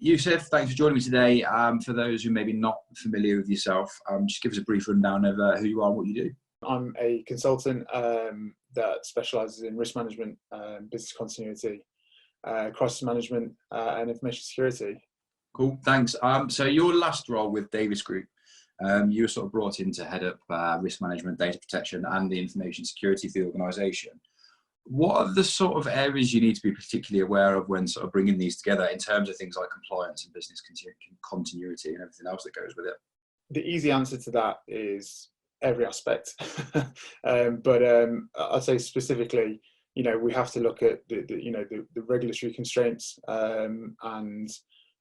Yousif, thanks for joining me today. For those who may be not familiar with yourself, just give us a brief rundown of who you are and what you do. I'm a consultant that specialises in risk management, business continuity, crisis management, and information security. Cool, thanks. So your last role with Davis Group, you were sort of brought in to head up risk management, data protection, and the information security for the organisation. What are the sort of areas you need to be particularly aware of when sort of bringing these together in terms of things like compliance and business continuity and everything else that goes with it? The easy answer to that is every aspect. but I'd say specifically, we have to look at the regulatory constraints and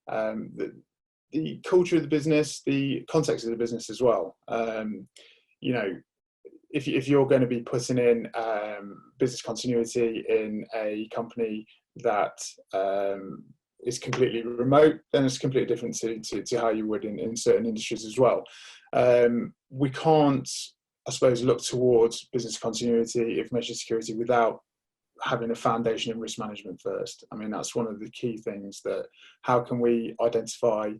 the culture of the business, the context of the business as well. If you're going to be putting in business continuity in a company that is completely remote, then it's completely different to how you would in certain industries as well. We can't, I suppose, look towards business continuity, information security without having a foundation in risk management first. I mean, that's one of the key things. That how can we identify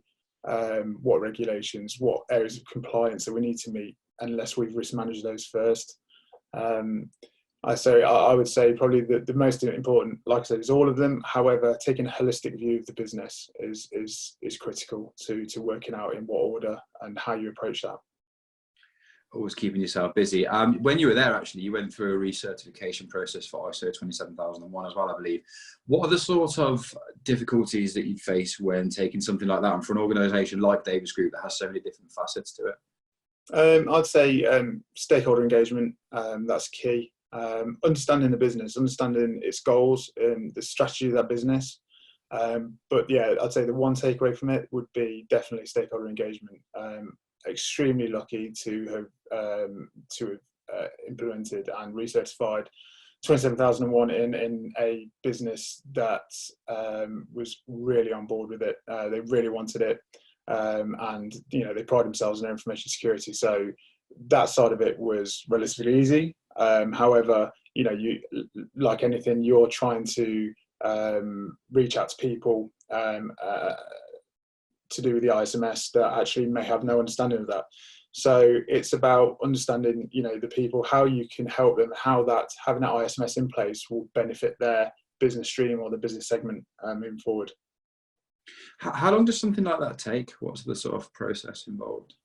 what regulations, what areas of compliance that we need to meet unless we've risk managed those first. I would say probably the most important, like I said, is all of them. However, taking a holistic view of the business is critical to working out in what order and how you approach that. Always keeping yourself busy. When you were there, actually, you went through a recertification process for ISO 27001 as well, I believe. What are the sort of difficulties that you face when taking something like that, and for an organisation like Davis Group that has so many different facets to it? I'd say stakeholder engagement, that's key. Understanding the business, understanding its goals, the strategy of that business. But yeah, I'd say the one takeaway from it would be definitely stakeholder engagement. Extremely lucky to have implemented and recertified 27001 in a business that was really on board with it. They really wanted it. And they pride themselves in their information security, so that side of it was relatively easy. However, you, like anything, you're trying to reach out to people to do with the ISMS that actually may have no understanding of that. So it's about understanding, the people, how you can help them, how that having that ISMS in place will benefit their business stream or the business segment moving forward. How long does something like that take? What's the sort of process involved?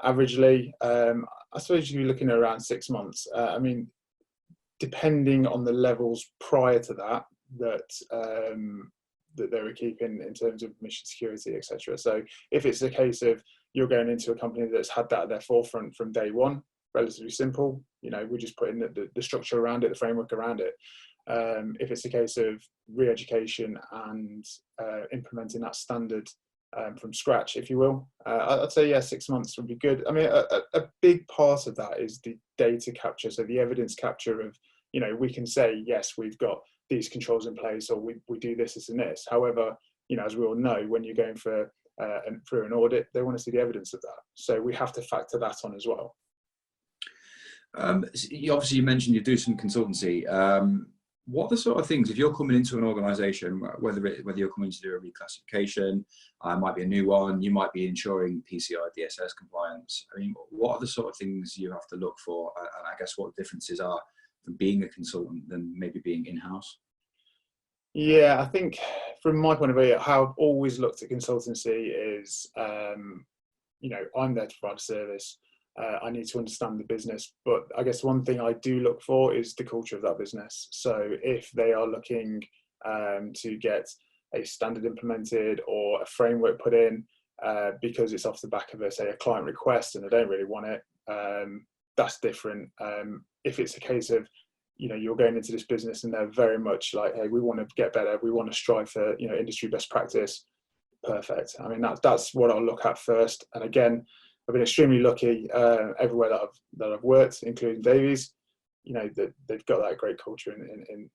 Averagely, I suppose you'd be looking at around 6 months. I mean, depending on the levels prior to that they were keeping in terms of mission security, etc. So if it's a case of you're going into a company that's had that at their forefront from day one, relatively simple. We just put in the structure around it, the framework around it. If it's a case of re-education and implementing that standard from scratch, if you will, I'd say, yeah, 6 months would be good. I mean, a big part of that is the data capture, so the evidence capture of, we can say, yes, we've got these controls in place, or we do this and this. However, as we all know, when you're going through an audit, they want to see the evidence of that. So we have to factor that on as well. Obviously, you mentioned you do some consultancy. What are the sort of things, if you're coming into an organisation, whether you're coming to do a reclassification, might be a new one, you might be ensuring PCI DSS compliance. I mean, what are the sort of things you have to look for, and I guess what the differences are from being a consultant than maybe being in-house? Yeah, I think from my point of view, how I've always looked at consultancy is, I'm there to provide a service. I need to understand the business, but I guess one thing I do look for is the culture of that business. So if they are looking to get a standard implemented or a framework put in because it's off the back of a client request and they don't really want it, that's different. If it's a case of you're going into this business and they're very much like, hey, we want to get better, we want to strive for industry best practice, perfect. I mean, that's what I'll look at first. And again, I've been extremely lucky everywhere that I've worked, including Davies. That they've got that great culture in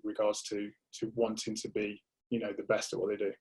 regards to wanting to be the best at what they do.